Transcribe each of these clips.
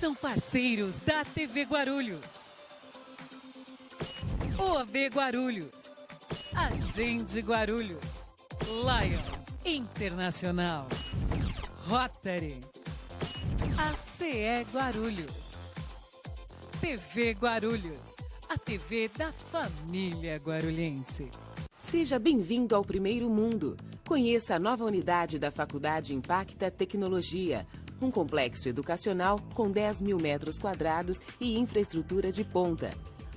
são parceiros da TV Guarulhos. OAB Guarulhos, Agende Guarulhos, Lions Internacional, Rotary, ACE Guarulhos, TV Guarulhos, a TV da família guarulhense. Seja bem-vindo ao Primeiro Mundo. Conheça a nova unidade da Faculdade Impacta Tecnologia, um complexo educacional com 10 mil metros quadrados e infraestrutura de ponta.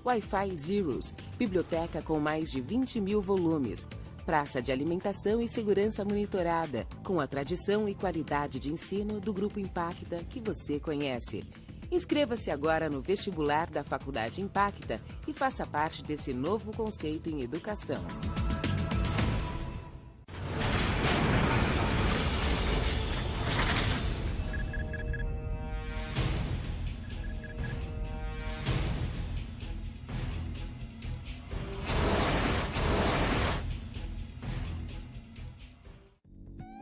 Wi-Fi Zeros, biblioteca com mais de 20 mil volumes, praça de alimentação e segurança monitorada, com a tradição e qualidade de ensino do Grupo Impacta que você conhece. Inscreva-se agora no vestibular da Faculdade Impacta e faça parte desse novo conceito em educação.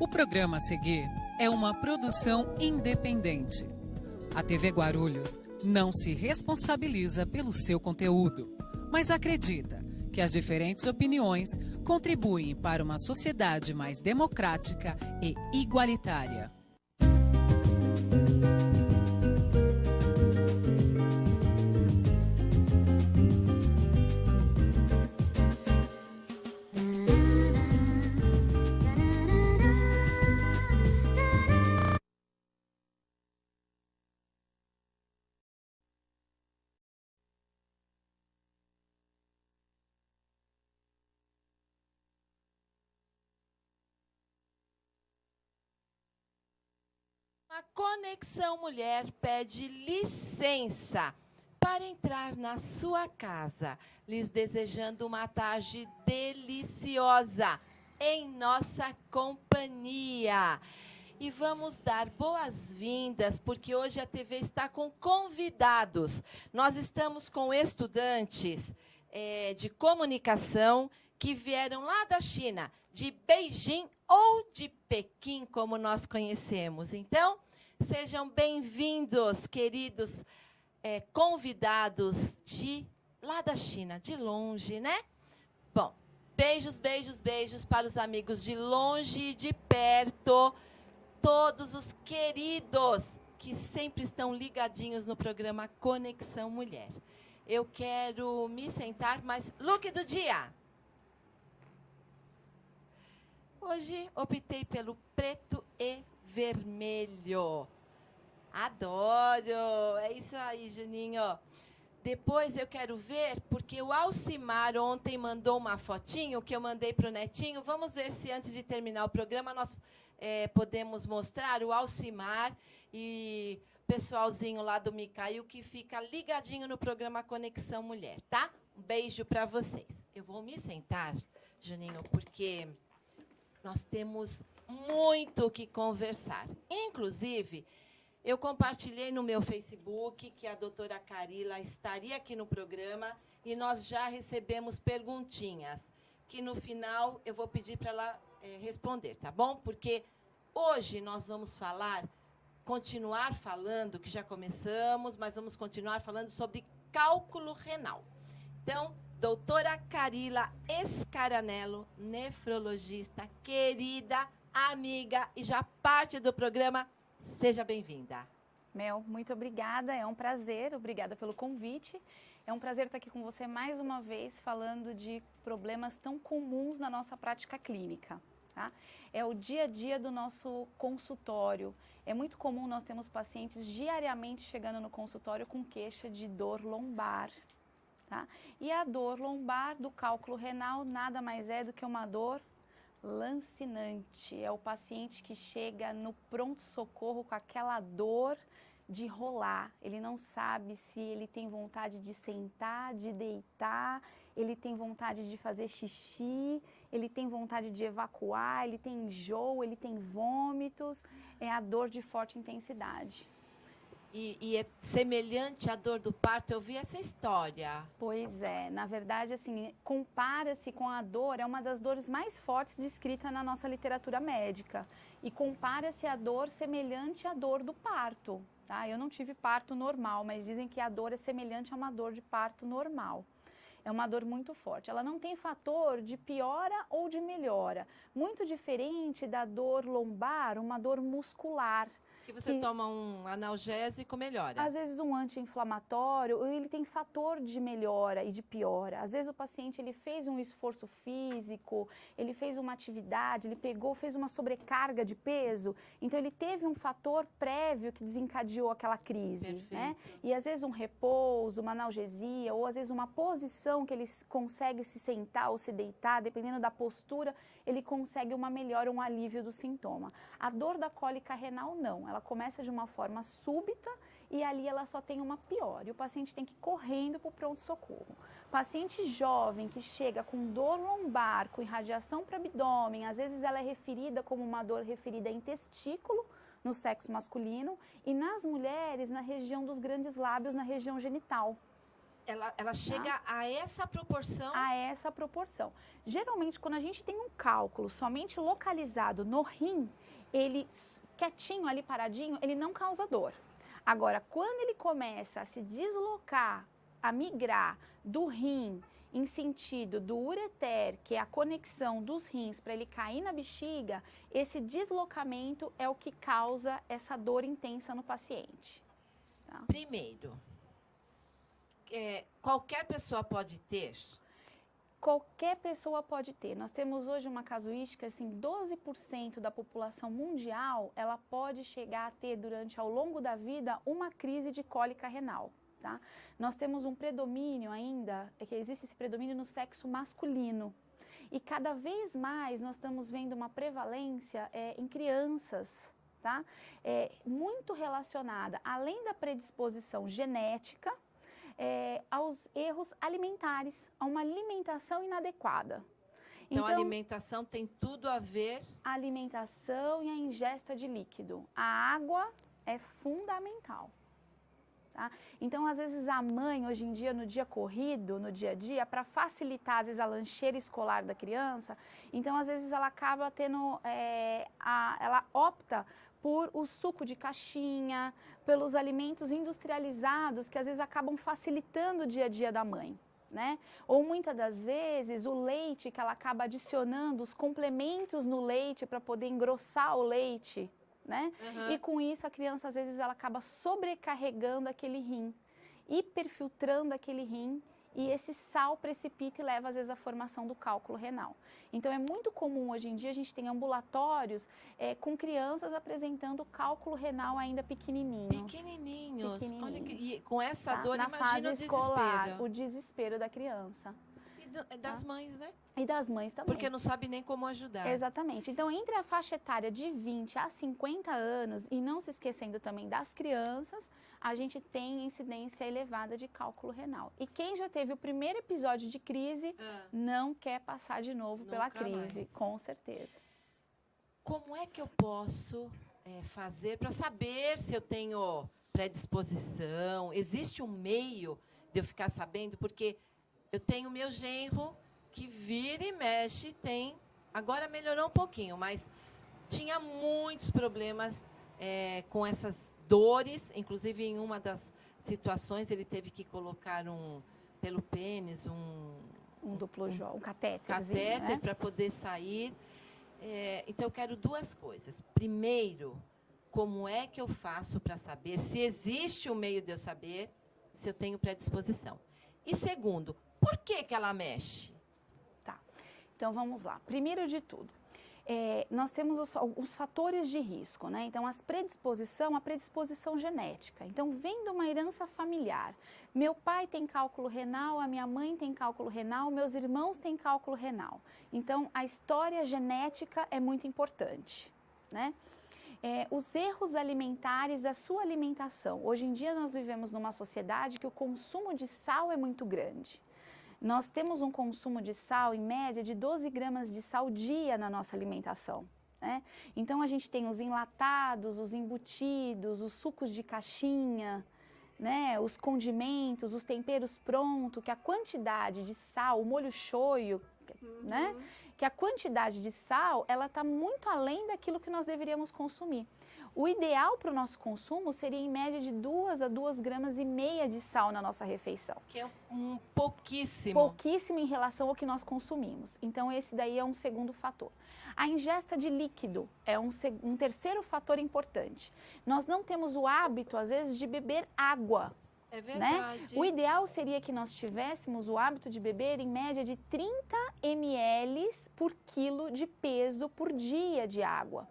O programa a seguir é uma produção independente. A TV Guarulhos não se responsabiliza pelo seu conteúdo, mas acredita que as diferentes opiniões contribuem para uma sociedade mais democrática e igualitária. A Conexão Mulher pede licença para entrar na sua casa, lhes desejando uma tarde deliciosa em nossa companhia. E vamos dar boas-vindas, porque hoje a TV está com convidados. Nós estamos com estudantes de comunicação que vieram lá da China, de Beijing ou de Pequim, como nós conhecemos. Então, sejam bem-vindos, queridos convidados de lá da China, de longe, né? Bom, beijos, beijos, beijos para os amigos de longe e de perto, todos os queridos que sempre estão ligadinhos no programa Conexão Mulher. Eu quero me sentar, mas look do dia! Hoje optei pelo preto e vermelho. Adoro! É isso aí, Juninho. Depois eu quero ver, porque o Alcimar ontem mandou uma fotinho que eu mandei para o Netinho. Vamos ver se antes de terminar o programa nós podemos mostrar o Alcimar e o pessoalzinho lá do Micael que fica ligadinho no programa Conexão Mulher, tá? Um beijo para vocês. Eu vou me sentar, Juninho, porque nós temos muito o que conversar. Inclusive, eu compartilhei no meu Facebook que a doutora Carila estaria aqui no programa e nós já recebemos perguntinhas, que no final eu vou pedir para ela responder, tá bom? Porque hoje nós vamos continuar falando, que já começamos, mas vamos continuar falando sobre cálculo renal. Então, doutora Carila Scaranello, nefrologista, querida, amiga e já parte do programa, seja bem-vinda. Mel, muito obrigada, é um prazer, obrigada pelo convite. É um prazer estar aqui com você mais uma vez, falando de problemas tão comuns na nossa prática clínica. Tá? É o dia a dia do nosso consultório. É muito comum nós termos pacientes diariamente chegando no consultório com queixa de dor lombar. Tá? E a dor lombar do cálculo renal nada mais é do que uma dor lancinante. É o paciente que chega no pronto-socorro com aquela dor de rolar. Ele não sabe se ele tem vontade de sentar, de deitar, ele tem vontade de fazer xixi, ele tem vontade de evacuar, ele tem enjoo, ele tem vômitos. É a dor de forte intensidade. E é semelhante à dor do parto? Eu vi essa história. Pois é, na verdade, assim, compara-se com a dor, é uma das dores mais fortes descrita na nossa literatura médica. E compara-se a dor semelhante à dor do parto, tá? Eu não tive parto normal, mas dizem que a dor é semelhante a uma dor de parto normal. É uma dor muito forte. Ela não tem fator de piora ou de melhora. Muito diferente da dor lombar, uma dor muscular. Que você toma um analgésico, melhora. Às vezes um anti-inflamatório, ele tem fator de melhora e de piora. Às vezes o paciente ele fez um esforço físico, ele fez uma atividade, ele fez uma sobrecarga de peso, então ele teve um fator prévio que desencadeou aquela crise, né? E às vezes um repouso, uma analgesia, ou às vezes uma posição que ele consegue se sentar ou se deitar, dependendo da postura, ele consegue uma melhora, um alívio do sintoma. A dor da cólica renal não. Ela começa de uma forma súbita e ali ela só tem uma piora. E o paciente tem que ir correndo para o pronto-socorro. Paciente jovem que chega com dor lombar, com irradiação para o abdômen, às vezes ela é referida como uma dor referida em testículo, no sexo masculino, e nas mulheres, na região dos grandes lábios, na região genital. Ela chega a essa proporção? A essa proporção. Geralmente, quando a gente tem um cálculo somente localizado no rim, ele quietinho ali, paradinho, ele não causa dor. Agora, quando ele começa a se deslocar, a migrar do rim em sentido do ureter, que é a conexão dos rins para ele cair na bexiga, esse deslocamento é o que causa essa dor intensa no paciente. Tá? Primeiro, qualquer pessoa pode ter? Qualquer pessoa pode ter. Nós temos hoje uma casuística, assim, 12% da população mundial, ela pode chegar a ter, ao longo da vida, uma crise de cólica renal, tá? Nós temos um predomínio ainda, que existe esse predomínio no sexo masculino. E cada vez mais nós estamos vendo uma prevalência em crianças, tá? Muito relacionada, além da predisposição genética, aos erros alimentares, a uma alimentação inadequada. Então, a alimentação tem tudo a ver? A alimentação e a ingesta de líquido. A água é fundamental. Tá? Então, às vezes, a mãe, hoje em dia, no dia corrido, no dia a dia, para facilitar, às vezes, a lancheira escolar da criança, então, às vezes, ela acaba tendo, ela opta por o suco de caixinha, pelos alimentos industrializados que às vezes acabam facilitando o dia a dia da mãe, né? Ou muitas das vezes o leite que ela acaba adicionando, os complementos no leite para poder engrossar o leite, né? E com isso a criança às vezes ela acaba sobrecarregando aquele rim, hiperfiltrando aquele rim. E esse sal precipita e leva, às vezes, à formação do cálculo renal. Então, é muito comum, hoje em dia, a gente tem ambulatórios com crianças apresentando cálculo renal ainda pequenininho. Pequenininhos. Olha e com essa dor, na imagina fase o escolar, desespero. O desespero da criança. E das mães, né? E das mães também. Porque não sabe nem como ajudar. Exatamente. Então, entre a faixa etária de 20 a 50 anos, e não se esquecendo também das crianças, a gente tem incidência elevada de cálculo renal. E quem já teve o primeiro episódio de crise, não quer passar de novo pela crise, mais. Com certeza. Como é que eu posso fazer para saber se eu tenho predisposição? Existe um meio de eu ficar sabendo? Porque eu tenho meu genro que vira e mexe, agora melhorou um pouquinho, mas tinha muitos problemas com essas dores, inclusive em uma das situações ele teve que colocar pelo pênis um duplo um catéter, né? Para poder sair. Então eu quero duas coisas. Primeiro, como é que eu faço para saber se existe um meio de eu saber se eu tenho predisposição? E segundo, por que ela mexe? Tá. Então vamos lá. Primeiro de tudo, nós temos os fatores de risco, né? Então, a predisposição genética. Então, vem de uma herança familiar. Meu pai tem cálculo renal, a minha mãe tem cálculo renal, meus irmãos têm cálculo renal. Então, a história genética é muito importante, né? Os erros alimentares da sua alimentação. Hoje em dia, nós vivemos numa sociedade que o consumo de sal é muito grande. Nós temos um consumo de sal, em média, de 12 gramas de sal dia na nossa alimentação. né? Então, a gente tem os enlatados, os embutidos, os sucos de caixinha, né? Os condimentos, os temperos prontos, que a quantidade de sal, o molho shoyu, né? Que a quantidade de sal, ela está muito além daquilo que nós deveríamos consumir. O ideal para o nosso consumo seria em média de 2 a 2,5 gramas de sal na nossa refeição. Que é um pouquíssimo. Pouquíssimo em relação ao que nós consumimos. Então, esse daí é um segundo fator. A ingesta de líquido é um terceiro fator importante. Nós não temos o hábito, às vezes, de beber água. É verdade. Né? O ideal seria que nós tivéssemos o hábito de beber em média de 30 ml por quilo de peso por dia de água.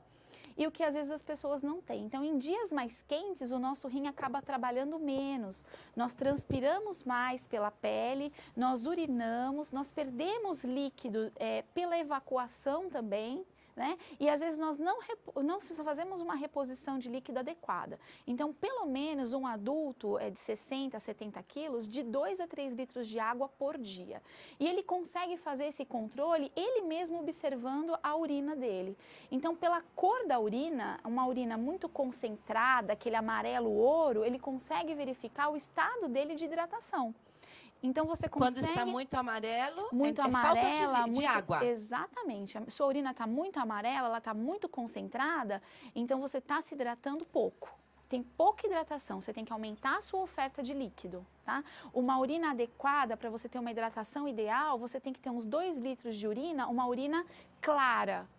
E o que às vezes as pessoas não têm. Então, em dias mais quentes, o nosso rim acaba trabalhando menos. Nós transpiramos mais pela pele, nós urinamos, nós perdemos líquido pela evacuação também. Né? E às vezes nós não fazemos uma reposição de líquido adequada. Então, pelo menos um adulto de 60 a 70 quilos, de 2 a 3 litros de água por dia. E ele consegue fazer esse controle, ele mesmo observando a urina dele. Então, pela cor da urina, uma urina muito concentrada, aquele amarelo ouro, ele consegue verificar o estado dele de hidratação. Então, você consegue... Quando está muito amarelo, muito amarela, falta de água. Exatamente. A sua urina está muito amarela, ela está muito concentrada, então você está se hidratando pouco. Tem pouca hidratação, você tem que aumentar a sua oferta de líquido, tá? Uma urina adequada, para você ter uma hidratação ideal, você tem que ter uns 2 litros de urina, uma urina clara.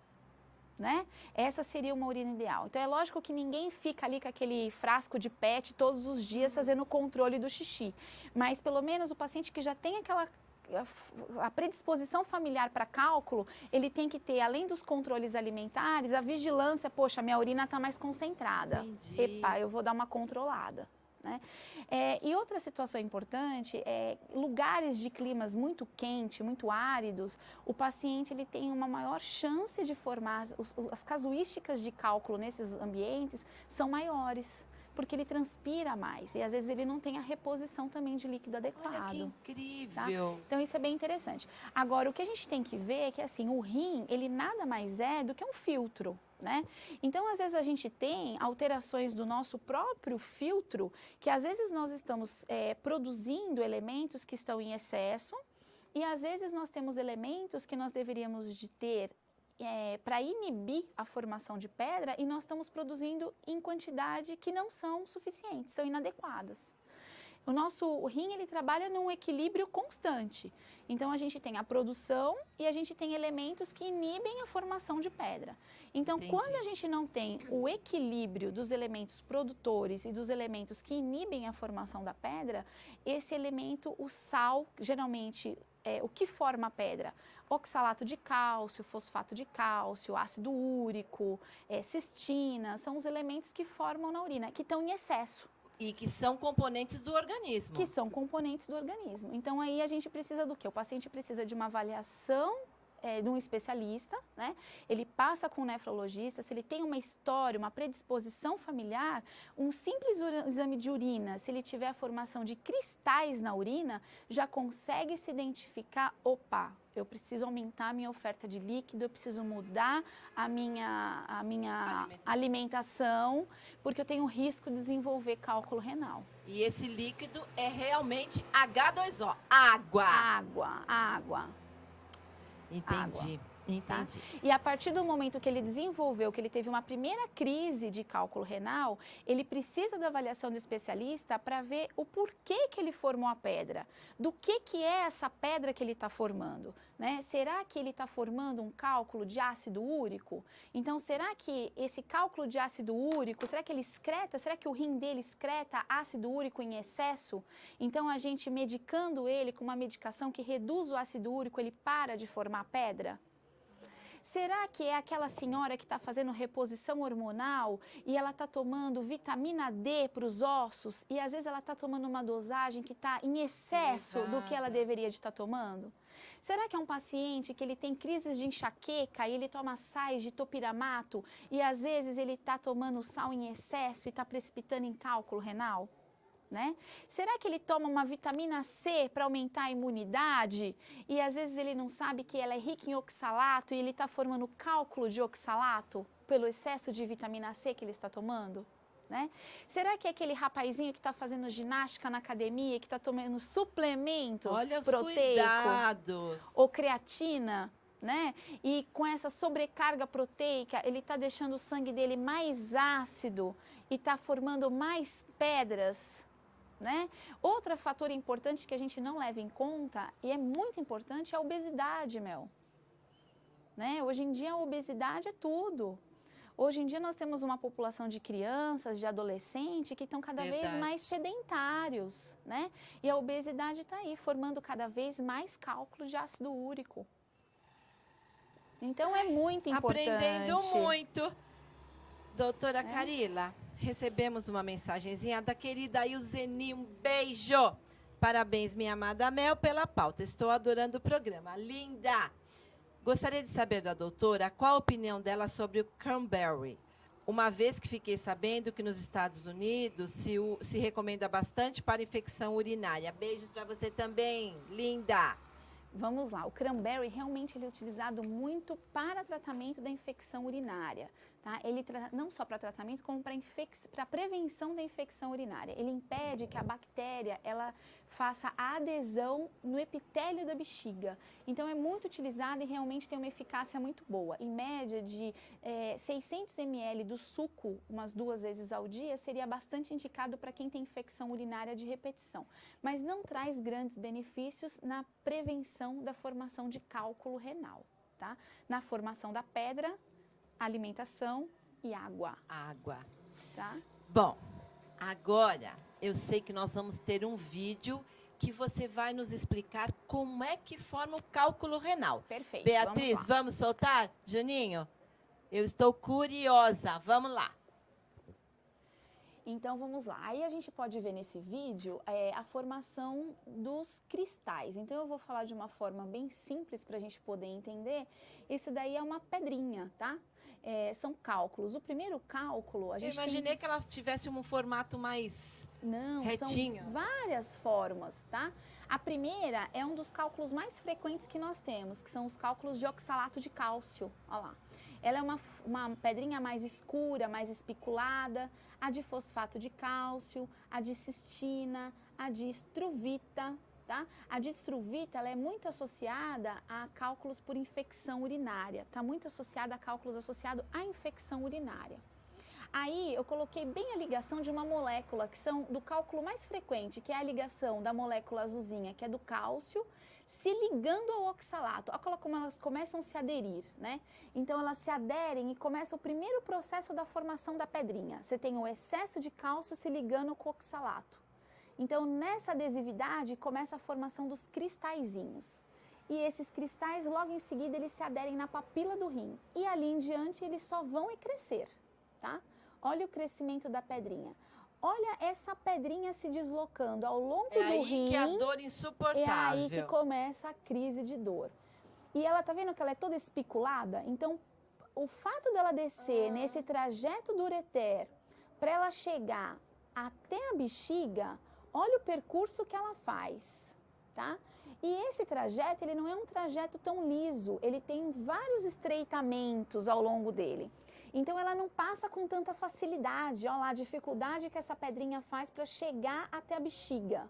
Né? Essa seria uma urina ideal. Então, é lógico que ninguém fica ali com aquele frasco de PET todos os dias fazendo o controle do xixi. Mas, pelo menos, o paciente que já tem a predisposição familiar para cálculo, ele tem que ter, além dos controles alimentares, a vigilância. Poxa, minha urina está mais concentrada. Entendi. Epa, eu vou dar uma controlada. Né? E outra situação importante é lugares de climas muito quentes, muito áridos, o paciente ele tem uma maior chance de formar, as casuísticas de cálculo nesses ambientes são maiores, porque ele transpira mais e às vezes ele não tem a reposição também de líquido adequado. Olha que incrível! Tá? Então isso é bem interessante. Agora, o que a gente tem que ver é que assim, o rim, ele nada mais é do que um filtro. Né? Então, às vezes a gente tem alterações do nosso próprio filtro, que às vezes nós estamos produzindo elementos que estão em excesso e às vezes nós temos elementos que nós deveríamos de ter para inibir a formação de pedra e nós estamos produzindo em quantidade que não são suficientes, são inadequadas. O nosso rim, ele trabalha num equilíbrio constante. Então, a gente tem a produção e a gente tem elementos que inibem a formação de pedra. Então, Entendi. Quando a gente não tem o equilíbrio dos elementos produtores e dos elementos que inibem a formação da pedra, esse elemento, o sal, geralmente, o que forma a pedra? Oxalato de cálcio, fosfato de cálcio, ácido úrico, cistina, são os elementos que formam na urina, que estão em excesso. E que são componentes do organismo. Que são componentes do organismo. Então, aí a gente precisa do quê? O paciente precisa de uma avaliação de um especialista, né? Ele passa com um nefrologista, se ele tem uma história, uma predisposição familiar, um simples exame de urina, se ele tiver a formação de cristais na urina, já consegue se identificar, opa, eu preciso aumentar a minha oferta de líquido, eu preciso mudar a minha alimentação, porque eu tenho risco de desenvolver cálculo renal. E esse líquido é realmente H2O, água. Água. Entendi. Entendi. Tá? E a partir do momento que ele desenvolveu, que ele teve uma primeira crise de cálculo renal, ele precisa da avaliação do especialista para ver o porquê que ele formou a pedra, do que é essa pedra que ele está formando, né? Será que ele está formando um cálculo de ácido úrico? Então, será que esse cálculo de ácido úrico, será que ele excreta, será que o rim dele excreta ácido úrico em excesso? Então, a gente medicando ele com uma medicação que reduz o ácido úrico, ele para de formar pedra? Será que é aquela senhora que está fazendo reposição hormonal e ela está tomando vitamina D para os ossos e às vezes ela está tomando uma dosagem que está em excesso do que ela deveria de estar tomando? Será que é um paciente que ele tem crises de enxaqueca e ele toma sais de topiramato e às vezes ele está tomando sal em excesso e está precipitando em cálculo renal? né? Será que ele toma uma vitamina C para aumentar a imunidade e às vezes ele não sabe que ela é rica em oxalato e ele está formando cálculo de oxalato pelo excesso de vitamina C que ele está tomando? Né? Será que é aquele rapazinho que está fazendo ginástica na academia, que está tomando suplementos proteicos ou creatina, né? E com essa sobrecarga proteica, ele está deixando o sangue dele mais ácido e está formando mais pedras, né? Outro fator importante que a gente não leva em conta, e é muito importante, é a obesidade, Mel. Né? Hoje em dia a obesidade é tudo. Hoje em dia nós temos uma população de crianças, de adolescentes que estão cada vez mais sedentários, né? E a obesidade está aí, formando cada vez mais cálculo de ácido úrico. Então é muito importante. Aprendendo muito. Doutora Carila, recebemos uma mensagenzinha da querida Ilzeni, um beijo. Parabéns, minha amada Mel, pela pauta. Estou adorando o programa. Linda! Gostaria de saber da doutora qual a opinião dela sobre o cranberry, uma vez que fiquei sabendo que nos Estados Unidos se recomenda bastante para infecção urinária. Beijos para você também, linda! Vamos lá, o cranberry realmente ele é utilizado muito para tratamento da infecção urinária, tá? Ele não só para tratamento, como para prevenção da infecção urinária. Ele impede que a bactéria ela faça a adesão no epitélio da bexiga. Então é muito utilizado e realmente tem uma eficácia muito boa. Em média de 600 ml do suco, umas 2 vezes ao dia, seria bastante indicado para quem tem infecção urinária de repetição. Mas não traz grandes benefícios na prevenção da formação de cálculo renal, tá? Na formação da pedra, alimentação e água. Água. Tá? Bom, agora eu sei que nós vamos ter um vídeo que você vai nos explicar como é que forma o cálculo renal. Perfeito. Beatriz, vamos soltar? Juninho, eu estou curiosa. Vamos lá. Então, vamos lá. Aí a gente pode ver nesse vídeo a formação dos cristais. Então, eu vou falar de uma forma bem simples para a gente poder entender. Esse daí é uma pedrinha, tá? São cálculos. O primeiro cálculo, a gente imaginei que ela tivesse um formato mais retinho. São várias formas, tá? A primeira é um dos cálculos mais frequentes que nós temos, que são os cálculos de oxalato de cálcio. Olha lá. Ela é uma pedrinha mais escura, mais espiculada, a de fosfato de cálcio, a de cistina, a de estruvita, tá? A de estruvita, ela é muito associada a cálculos por infecção urinária, tá? Muito associada a cálculos associados à infecção urinária. Aí, eu coloquei bem a ligação de uma molécula, que são do cálculo mais frequente, que é a ligação da molécula azulzinha, que é do cálcio, se ligando ao oxalato. Olha como elas começam a se aderir, né? Então, elas se aderem e começa o primeiro processo da formação da pedrinha. Você tem o excesso de cálcio se ligando com o oxalato. Então, nessa adesividade, começa a formação dos cristalzinhos. E esses cristais, logo em seguida, eles se aderem na papila do rim. E ali em diante, eles só vão crescer, tá? Olha o crescimento da pedrinha. Olha essa pedrinha se deslocando ao longo do rim. É aí que a dor insuportável. É aí que começa a crise de dor. E ela tá vendo que ela é toda espiculada? Então, o fato dela descer nesse trajeto do ureter, para ela chegar até a bexiga, olha o percurso que ela faz, tá? E esse trajeto, ele não é um trajeto tão liso, ele tem vários estreitamentos ao longo dele. Então, ela não passa com tanta facilidade. Olha lá a dificuldade que essa pedrinha faz para chegar até a bexiga,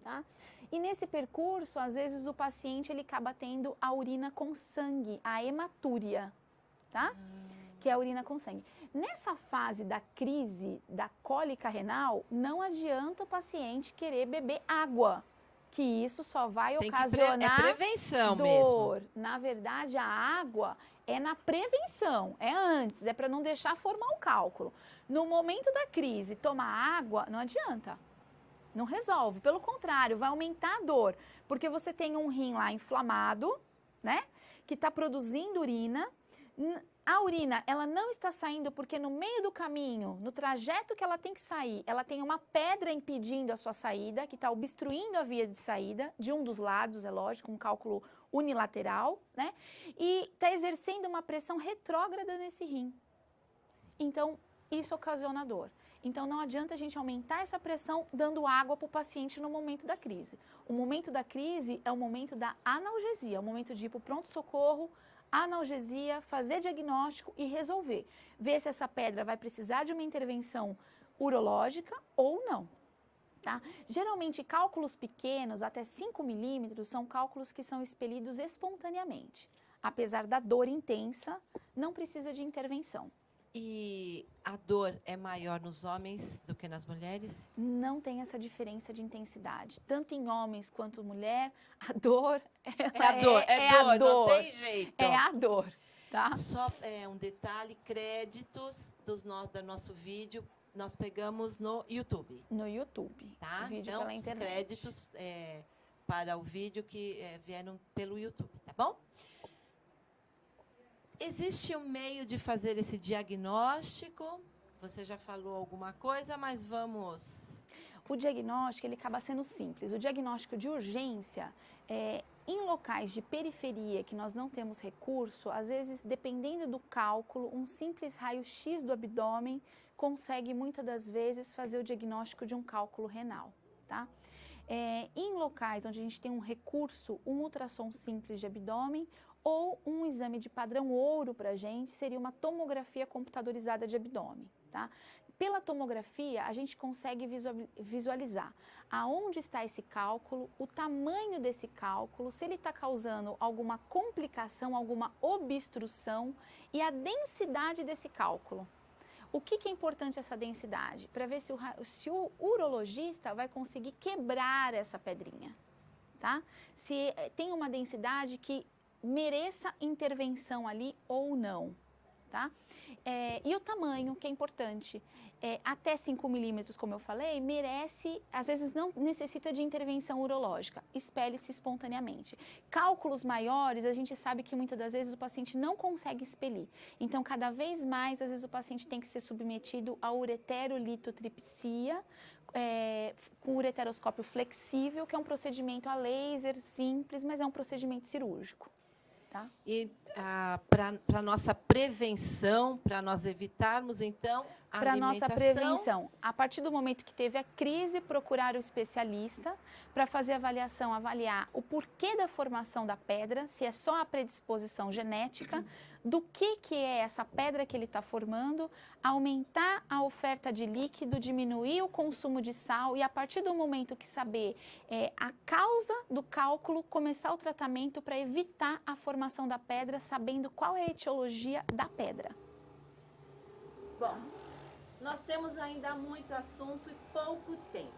tá? E nesse percurso, às vezes, o paciente ele acaba tendo a urina com sangue, a hematúria, tá? Que é a urina com sangue. Nessa fase da crise, da cólica renal, não adianta o paciente querer beber água, que isso só vai ocasionar prevenção dor. mesmo. Na verdade, a água é na prevenção, é antes, é para não deixar formar o cálculo. No momento da crise, tomar água não adianta, não resolve. Pelo contrário, vai aumentar a dor, porque você tem um rim lá inflamado, né, que está produzindo urina. A urina, ela não está saindo porque no meio do caminho, no trajeto que ela tem que sair, ela tem uma pedra impedindo a sua saída, que está obstruindo a via de saída, de um dos lados, é lógico, um cálculo unilateral, né? E está exercendo uma pressão retrógrada nesse rim. Então, isso ocasiona dor. Então, não adianta a gente aumentar essa pressão dando água para o paciente no momento da crise. O momento da crise é o momento da analgesia, é o momento de ir para o pronto-socorro, analgesia, fazer diagnóstico e resolver. Ver se essa pedra vai precisar de uma intervenção urológica ou não. Tá? Geralmente, cálculos pequenos, até 5 milímetros, são cálculos que são expelidos espontaneamente. Apesar da dor intensa, não precisa de intervenção. E a dor é maior nos homens do que nas mulheres? Não tem essa diferença de intensidade. Tanto em homens quanto mulher, a dor não tem jeito. É a dor, tá? Só um detalhe, créditos do nosso vídeo, nós pegamos no YouTube. No YouTube, tá? O vídeo então, pela internet. Os créditos para o vídeo que vieram pelo YouTube, tá bom? Existe um meio de fazer esse diagnóstico? Você já falou alguma coisa, mas vamos... O diagnóstico, ele acaba sendo simples. O diagnóstico de urgência, em locais de periferia que nós não temos recurso, às vezes, dependendo do cálculo, um simples raio-x do abdômen consegue, muitas das vezes, fazer o diagnóstico de um cálculo renal, tá? Em locais onde a gente tem um recurso, um ultrassom simples de abdômen, ou um exame de padrão ouro para a gente, seria uma tomografia computadorizada de abdômen, tá? Pela tomografia, a gente consegue visualizar aonde está esse cálculo, o tamanho desse cálculo, se ele está causando alguma complicação, alguma obstrução e a densidade desse cálculo. O que é importante essa densidade? Para ver se o urologista vai conseguir quebrar essa pedrinha, tá? Se tem uma densidade que mereça intervenção ali ou não, tá? E o tamanho, que é importante, até 5 milímetros, como eu falei, merece, às vezes não necessita de intervenção urológica, expele-se espontaneamente. Cálculos maiores, a gente sabe que muitas das vezes o paciente não consegue expelir. Então, cada vez mais, às vezes o paciente tem que ser submetido a ureterolitotripsia, com ureteroscópio flexível, que é um procedimento a laser simples, mas é um procedimento cirúrgico. Tá? E para nossa prevenção, para nós evitarmos, então, a para alimentação... nossa prevenção, a partir do momento que teve a crise, procurar o especialista para fazer avaliação, avaliar o porquê da formação da pedra, se é só a predisposição genética, do que é essa pedra que ele está formando, aumentar a oferta de líquido, diminuir o consumo de sal e, a partir do momento que saber a causa do cálculo, começar o tratamento para evitar a formação da pedra, sabendo qual é a etiologia da pedra. Bom, nós temos ainda muito assunto e pouco tempo.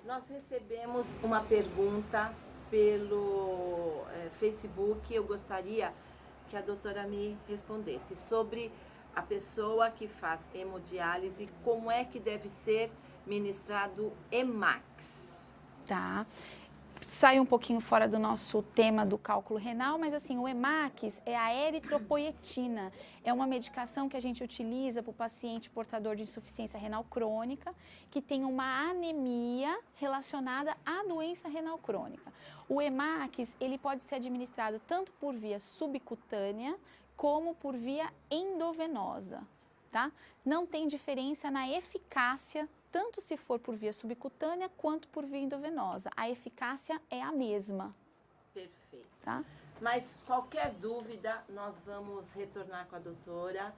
Nós recebemos uma pergunta pelo Facebook, eu gostaria que a doutora me respondesse sobre a pessoa que faz hemodiálise, como é que deve ser ministrado Emax. Tá. Sai um pouquinho fora do nosso tema do cálculo renal, mas assim, o Emax é a eritropoetina. É uma medicação que a gente utiliza para o paciente portador de insuficiência renal crônica, que tem uma anemia relacionada à doença renal crônica. O Emax, ele pode ser administrado tanto por via subcutânea, como por via endovenosa, tá? Não tem diferença na eficácia, tanto se for por via subcutânea quanto por via endovenosa. A eficácia é a mesma. Perfeito. Tá? Mas qualquer dúvida, nós vamos retornar com a doutora.